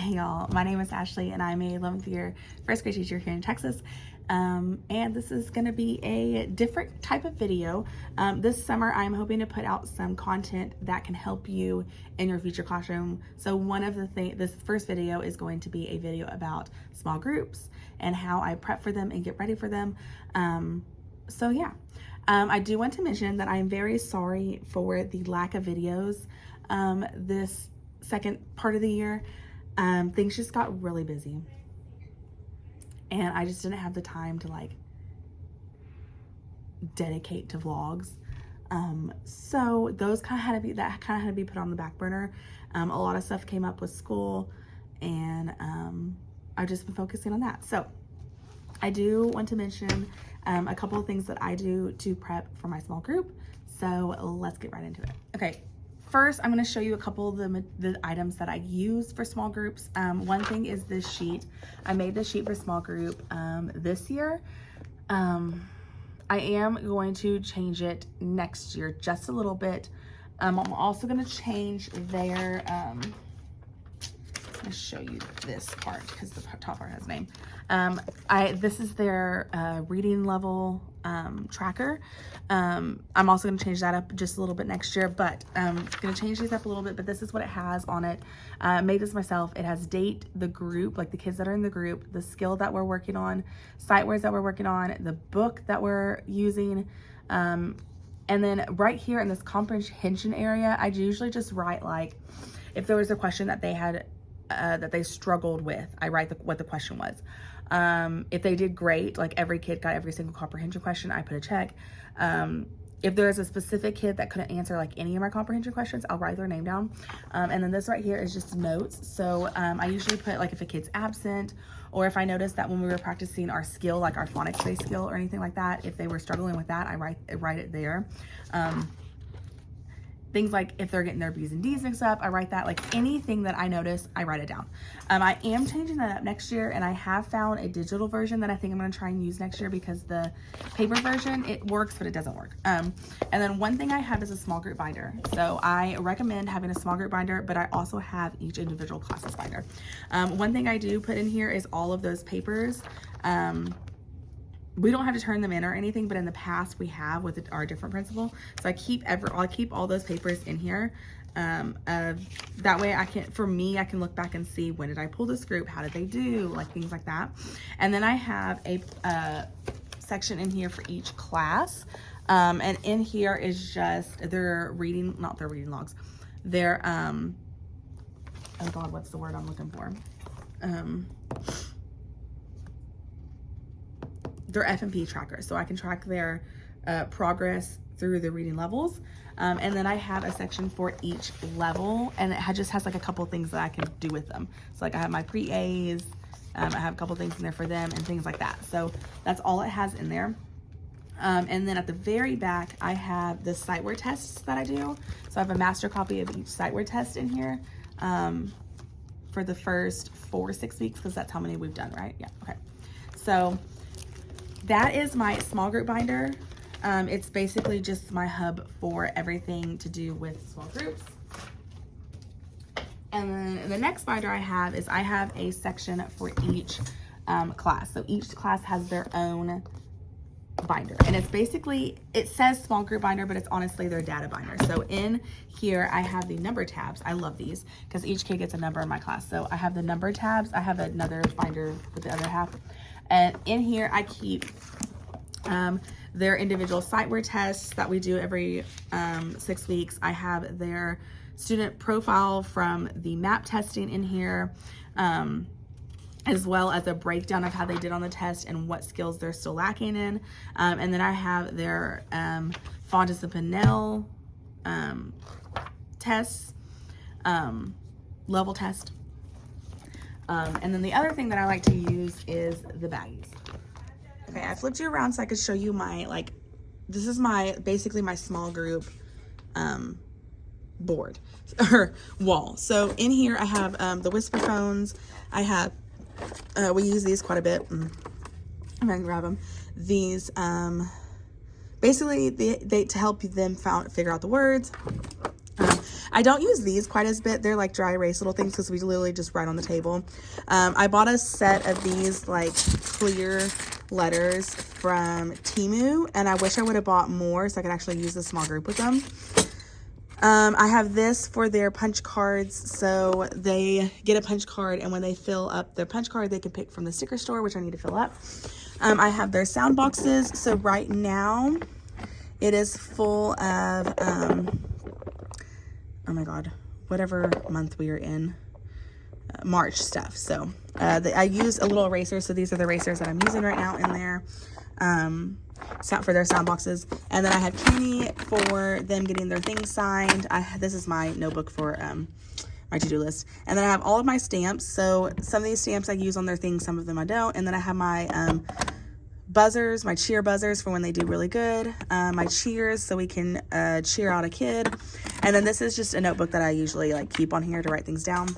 Hey y'all, my name is Ashley and I'm a 11th year first grade teacher here in Texas. And this is going to be a different type of video. This summer I'm hoping to put out some content that can help you in your future classroom. So one of the things, this first video is going to be a video about small groups and how I prep for them and get ready for them. I do want to mention that I'm very sorry for the lack of videos this second part of the year. Things just got really busy and I just didn't have the time to like dedicate to vlogs. So those kind of had to be put on the back burner. A lot of stuff came up with school and I've just been focusing on that. So I do want to mention a couple of things that I do to prep for my small group. So let's get right into it. Okay. First, I'm going to show you a couple of the items that I use for small groups. One thing is this sheet. I made this sheet for small group this year. I am going to change it next year just a little bit. I'm also going to change their, I'm going to show you this part because the top part has a name. This is their reading level tracker. I'm also going to change that up just a little bit next year, but I'm going to change these up a little bit, but this is what it has on it. I made this myself. It has date, the group, like the kids that are in the group, the skill that we're working on, sight words that we're working on, the book that we're using. And then right here in this comprehension area, I usually just write like, if there was a question that they had, that they struggled with, I write what the question was. If they did great, like every kid got every single comprehension question, I put a check. If there's a specific kid that couldn't answer like any of my comprehension questions, I'll write their name down. And then this right here is just notes. So I usually put like if a kid's absent, or if I noticed that when we were practicing our skill, like our phonics-based skill or anything like that, if they were struggling with that, I write it there. Things like if they're getting their B's and D's mixed up, I write that. Like anything that I notice, I write it down. I am changing that up next year, and I have found a digital version that I think I'm gonna try and use next year because the paper version, it works, but it doesn't work. And then one thing I have is a small group binder. So I recommend having a small group binder, but I also have each individual classes binder. One thing I do put in here is all of those papers. We don't have to turn them in or anything, but in the past we have with our different principal. So I keep all those papers in here. That way I can look back and see, when did I pull this group? How did they do? Like things like that. And then I have a section in here for each class. And in here is just their reading, not their reading logs. Their, oh God, what's the word I'm looking for? Their F&P tracker, so I can track their progress through the reading levels. And then I have a section for each level, and it just has like a couple things that I can do with them. So like I have my pre-A's, I have a couple things in there for them and things like that. So that's all it has in there. And then at the very back, I have the sight word tests that I do. So I have a master copy of each sight word test in here for the first 4 or 6 weeks, because that's how many we've done, right? Yeah, okay. So that is my small group binder. It's basically just my hub for everything to do with small groups. And then the next binder I have is a section for each class. So each class has their own binder, and it's basically, it says small group binder, but it's honestly their data binder. So in here I have the number tabs. I love these because each kid gets a number in my class. So I have the number tabs. I have another binder with the other half. And in here, I keep their individual sight word tests that we do every 6 weeks. I have their student profile from the MAP testing in here, as well as a breakdown of how they did on the test and what skills they're still lacking in. And then I have their Fontes and Pinnell tests, level test. And then the other thing that I like to use is the baggies. Okay, I flipped you around so I could show you my, like, this is basically my small group board or wall. So in here I have the whisper phones. I have, we use these quite a bit. I'm gonna grab them. These, basically they to help them figure out the words. I don't use these quite as bit. They're like dry erase little things because we literally just write on the table. I bought a set of these like clear letters from Temu, and I wish I would have bought more so I could actually use a small group with them. I have this for their punch cards, so they get a punch card, and when they fill up their punch card, they can pick from the sticker store, which I need to fill up. I have their sound boxes, so right now it is full of, oh my god, whatever month we are in, March stuff. So I use a little eraser, so these are the erasers that I'm using right now in there. For their sound boxes. And then I have Kenny for them getting their things signed. This is my notebook for my to-do list. And then I have all of my stamps. So some of these stamps I use on their things, some of them I don't. And then I have my buzzers, my cheer buzzers for when they do really good. My cheers, so we can cheer out a kid. And then this is just a notebook that I usually like keep on here to write things down.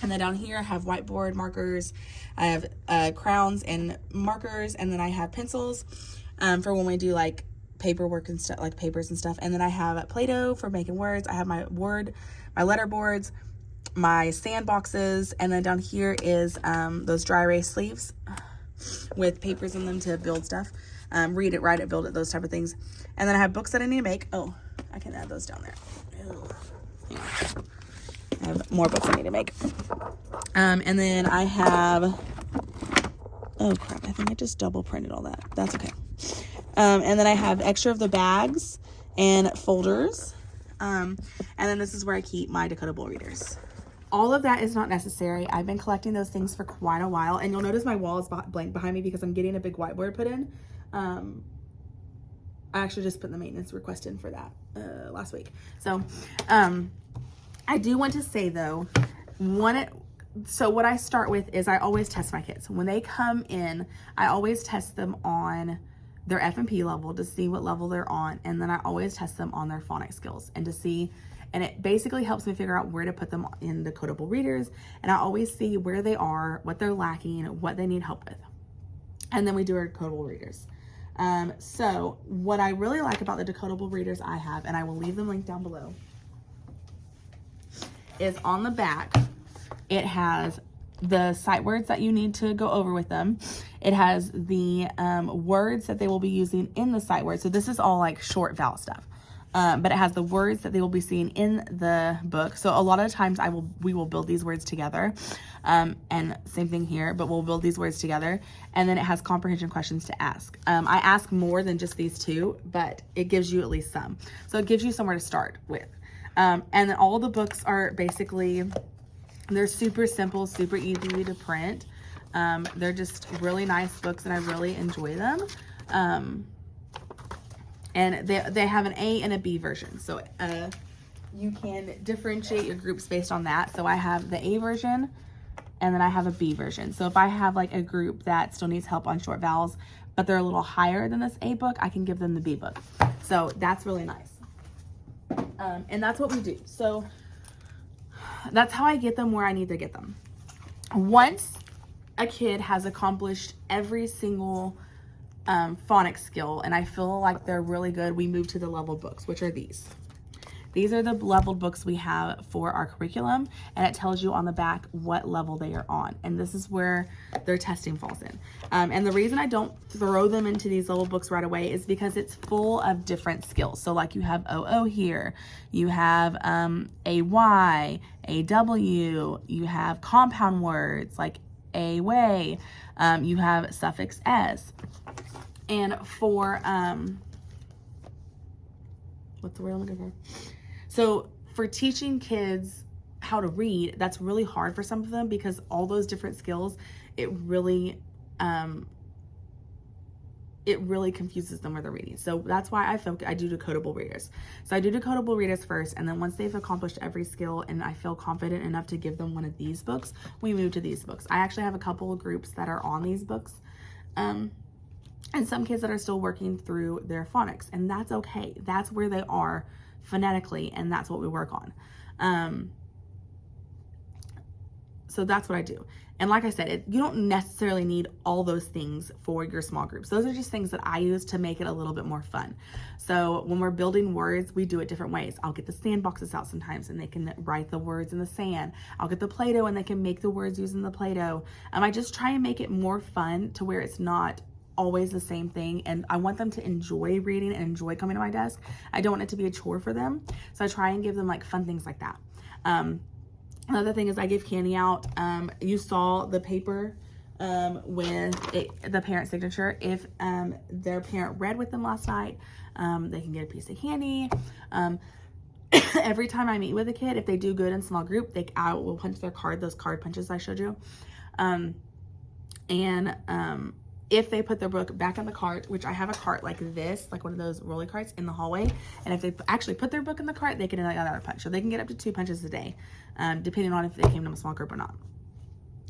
And then down here I have whiteboard markers. I have crowns and markers, and then I have pencils for when we do like paperwork and stuff, like papers and stuff. And then I have Play-Doh for making words. I have my letter boards, my sand boxes, and then down here is those dry erase sleeves with papers in them to build stuff. Read it, write it, build it, those type of things. And then I have books that I need to make. Oh, I can add those down there. Hang on. I have more books I need to make. And then I have, oh crap, I think I just double printed all that. That's okay. And then I have extra of the bags and folders. And then this is where I keep my decodable readers. All of that is not necessary. I've been collecting those things for quite a while, and you'll notice my wall is blank behind me because I'm getting a big whiteboard put in. I actually just put the maintenance request in for that last week. So I do want to say though, so what I start with is I always test my kids. When they come in, I always test them on their F&P level to see what level they're on, and then I always test them on their phonics skills and to see, and it basically helps me figure out where to put them in decodable readers, and I always see where they are, what they're lacking, what they need help with, and then we do our decodable readers. So what I really like about the decodable readers I have, and I will leave them linked down below, is on the back, it has the sight words that you need to go over with them. It has the words that they will be using in the sight words. So this is all like short vowel stuff. But it has the words that they will be seeing in the book. So a lot of times we will build these words together. And same thing here, but we'll build these words together. And then it has comprehension questions to ask. I ask more than just these two, but it gives you at least some. So it gives you somewhere to start with. And then all the books are basically, they're super simple, super easy to print. They're just really nice books and I really enjoy them. And they have an A and a B version. So you can differentiate your groups based on that. So I have the A version and then I have a B version. So if I have like a group that still needs help on short vowels, but they're a little higher than this A book, I can give them the B book. So that's really nice. And that's what we do. So that's how I get them where I need to get them. Once a kid has accomplished every single phonics skill and I feel like they're really good, we move to the leveled books, which are these. These are the leveled books we have for our curriculum, and it tells you on the back what level they are on. And this is where their testing falls in. And the reason I don't throw them into these level books right away is because it's full of different skills. So like you have OO here, you have a Y, a W, you have compound words like a way, you have suffix S. And for, what's the word I'm looking for? So for teaching kids how to read, that's really hard for some of them because all those different skills, it really confuses them where they're reading. So that's why I do decodable readers. So I do decodable readers first, and then once they've accomplished every skill and I feel confident enough to give them one of these books, we move to these books. I actually have a couple of groups that are on these books. And some kids that are still working through their phonics, and that's okay. That's where they are phonetically, and that's what we work on. So that's what I do. And like I said, you don't necessarily need all those things for your small groups. Those are just things that I use to make it a little bit more fun. So when we're building words, we do it different ways. I'll get the sand boxes out sometimes and they can write the words in the sand. I'll get the Play-Doh and they can make the words using the Play-Doh. I just try and make it more fun to where it's not always the same thing, and I want them to enjoy reading and enjoy coming to my desk. I don't want it to be a chore for them, so I try and give them like fun things like that. Another thing is I give candy out. You saw the paper with the parent signature. If their parent read with them last night, they can get a piece of candy. Every time I meet with a kid, if they do good in small group, I will punch their card, those card punches I showed you. If they put their book back in the cart, which I have a cart like this, like one of those rolly carts in the hallway, and if they actually put their book in the cart, they can get another punch. So they can get up to 2 punches a day, depending on if they came to a small group or not.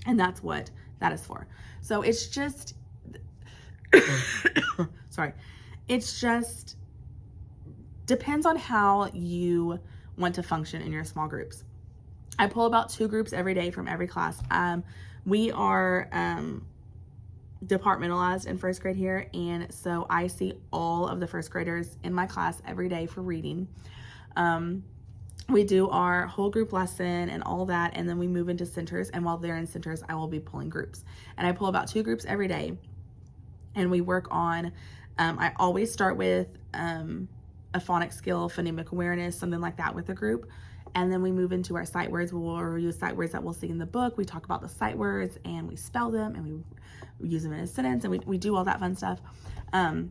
And that's what that is for. So it's just, sorry, it's just depends on how you want to function in your small groups. I pull about 2 groups every day from every class. We are departmentalized in first grade here, and so I see all of the first graders in my class every day for reading. We do our whole group lesson and all that, and then we move into centers, and while they're in centers, I will be pulling groups. And I pull about 2 groups every day, and we work on, I always start with a phonics skill, phonemic awareness, something like that with the group. And then we move into our sight words. We'll review sight words that we'll see in the book. We talk about the sight words and we spell them and we use them in a sentence, and we do all that fun stuff. And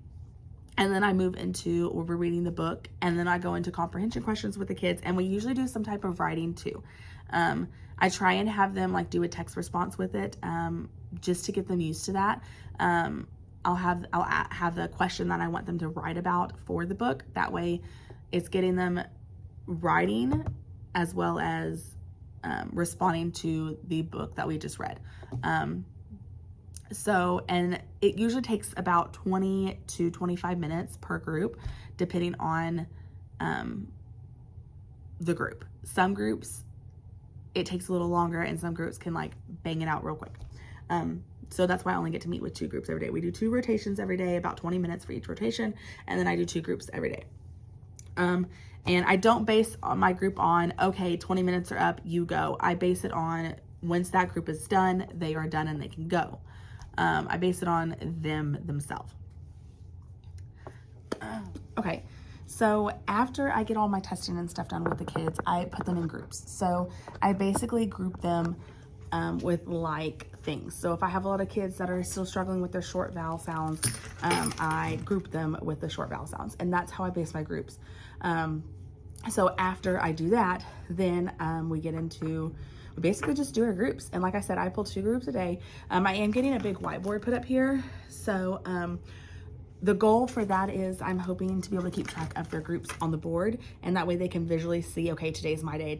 then I move into, we're reading the book, and then I go into comprehension questions with the kids, and we usually do some type of writing too. I try and have them like do a text response with it, just to get them used to that. I'll have the question that I want them to write about for the book. That way it's getting them writing as well as responding to the book that we just read. And it usually takes about 20 to 25 minutes per group, depending on the group. Some groups, it takes a little longer, and some groups can like bang it out real quick. So that's why I only get to meet with 2 groups every day. We do 2 rotations every day, about 20 minutes for each rotation, and then I do 2 groups every day. And I don't base my group on, okay, 20 minutes are up, you go. I base it on once that group is done, they are done and they can go. I base it on themselves. Okay, so after I get all my testing and stuff done with the kids, I put them in groups. So I basically group them with like things. So if I have a lot of kids that are still struggling with their short vowel sounds, I group them with the short vowel sounds, and that's how I base my groups. So after I do that, then we basically just do our groups. And like I said, I pull 2 groups a day. I am getting a big whiteboard put up here. So the goal for that is I'm hoping to be able to keep track of their groups on the board, and that way they can visually see, okay, today's my day,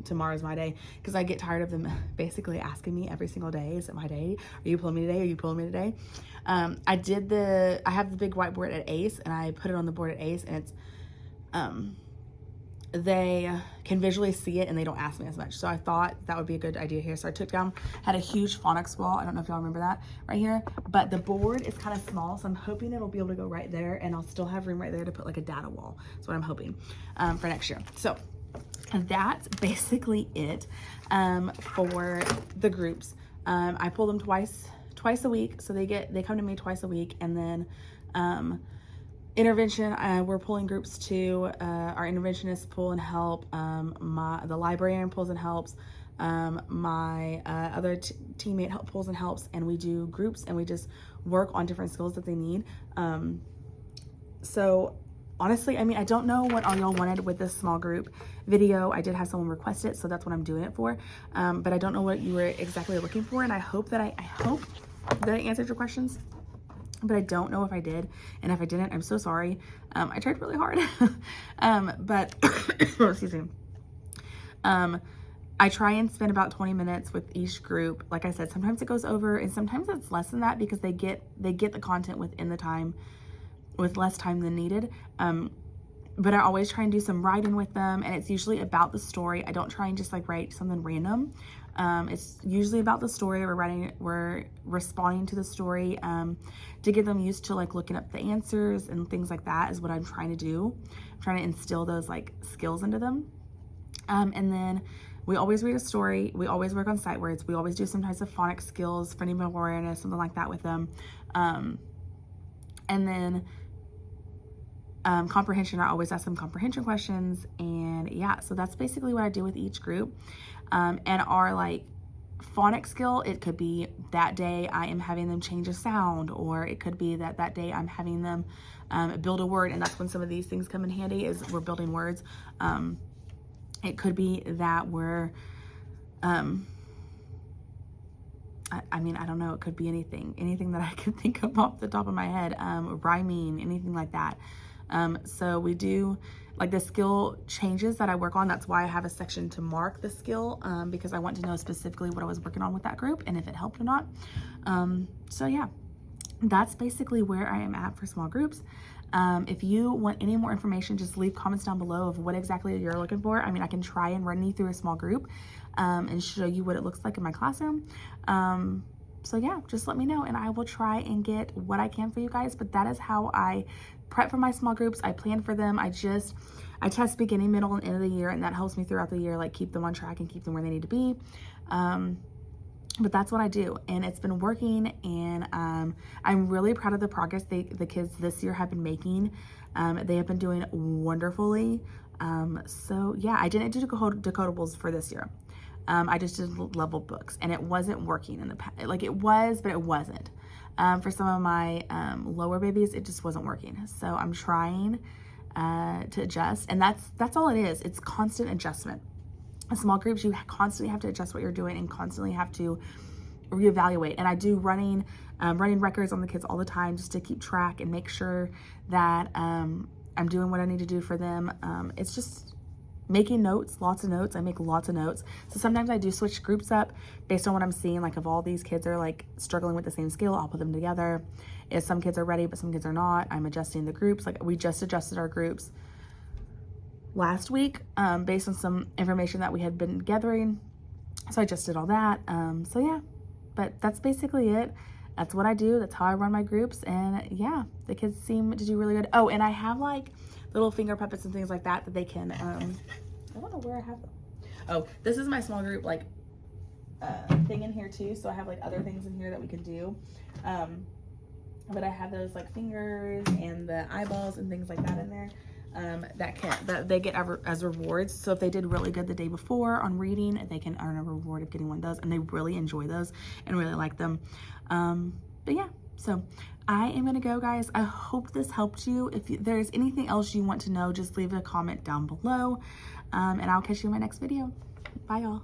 tomorrow's my day, because I get tired of them basically asking me every single day, is it my day? Are you pulling me today? Are you pulling me today? I have the big whiteboard at ACE, and I put it on the board at ACE, and it's they can visually see it and they don't ask me as much. So I thought that would be a good idea here. So I took down, had a huge phonics wall. I don't know if y'all remember that right here, but the board is kind of small. So I'm hoping it'll be able to go right there, and I'll still have room right there to put like a data wall. That's what I'm hoping for next year. So that's basically it for the groups. I pull them twice a week. So they come to me twice a week, and then intervention, we're pulling groups too. Our interventionists pull and help. The librarian pulls and helps. My other teammate pulls and helps, and we do groups and we just work on different skills that they need. So honestly, I mean, I don't know what all y'all wanted with this small group video. I did have someone request it, so that's what I'm doing it for. But I don't know what you were exactly looking for, and I hope that I answered your questions. But I don't know if I did, and if I didn't, I'm so sorry. I tried really hard. But excuse me. I try and spend about 20 minutes with each group. Like I said, sometimes it goes over, and sometimes it's less than that, because they get the content within the time, with less time than needed. But I always try and do some writing with them, and it's usually about the story. I don't try and just like write something random. It's usually about the story that we're responding to the story, to get them used to like looking up the answers and things like that is what I'm trying to do. I'm trying to instill those like skills into them. And then we always read a story. We always work on sight words. We always do some types of phonics skills, phoneme awareness, something like that with them. And then comprehension, I always ask them comprehension questions. And yeah, so that's basically what I do with each group. And our like phonics skill, it could be that day I am having them change a sound, or it could be that day I'm having them build a word. And that's when some of these things come in handy, is we're building words. It could be that we're, I mean, I don't know, it could be anything that I can think of off the top of my head, rhyming, anything like that. So we do, like the skill changes that I work on. That's why I have a section to mark the skill, because I want to know specifically what I was working on with that group and if it helped or not. So yeah, that's basically where I am at for small groups. If you want any more information, just leave comments down below of what exactly you're looking for. I mean, I can try and run you through a small group, and show you what it looks like in my classroom. So yeah, just let me know and I will try and get what I can for you guys. But that is how I prep for my small groups. I plan for them. I test beginning, middle, and end of the year, and that helps me throughout the year, like keep them on track and keep them where they need to be. But that's what I do, and it's been working, and I'm really proud of the progress the kids this year have been making. They have been doing wonderfully. So yeah, I didn't do decodables for this year. I just did level books, and it wasn't working in the past. Like it was, but it wasn't. For some of my lower babies, it just wasn't working. So I'm trying to adjust, and that's all it is. It's constant adjustment. In small groups, you constantly have to adjust what you're doing and constantly have to reevaluate. And I do running records on the kids all the time, just to keep track and make sure that I'm doing what I need to do for them. It's just making notes, lots of notes. I make lots of notes. So sometimes I do switch groups up based on what I'm seeing. Like if all these kids are like struggling with the same skill, I'll put them together. If some kids are ready, but some kids are not, I'm adjusting the groups. Like we just adjusted our groups last week, based on some information that we had been gathering. So I just did all that. So yeah, but that's basically it. That's what I do. That's how I run my groups. And yeah, the kids seem to do really good. Oh, and I have like little finger puppets and things like that they can, I don't know where I have them. Oh, this is my small group, like, thing in here too. So I have like other things in here that we can do. But I have those like fingers and the eyeballs and things like that in there. That they get as rewards. So if they did really good the day before on reading, they can earn a reward if getting one does, and they really enjoy those and really like them. But yeah, so I am gonna go, guys. I hope this helped you. If there's anything else you want to know, just leave a comment down below, and I'll catch you in my next video. Bye, y'all.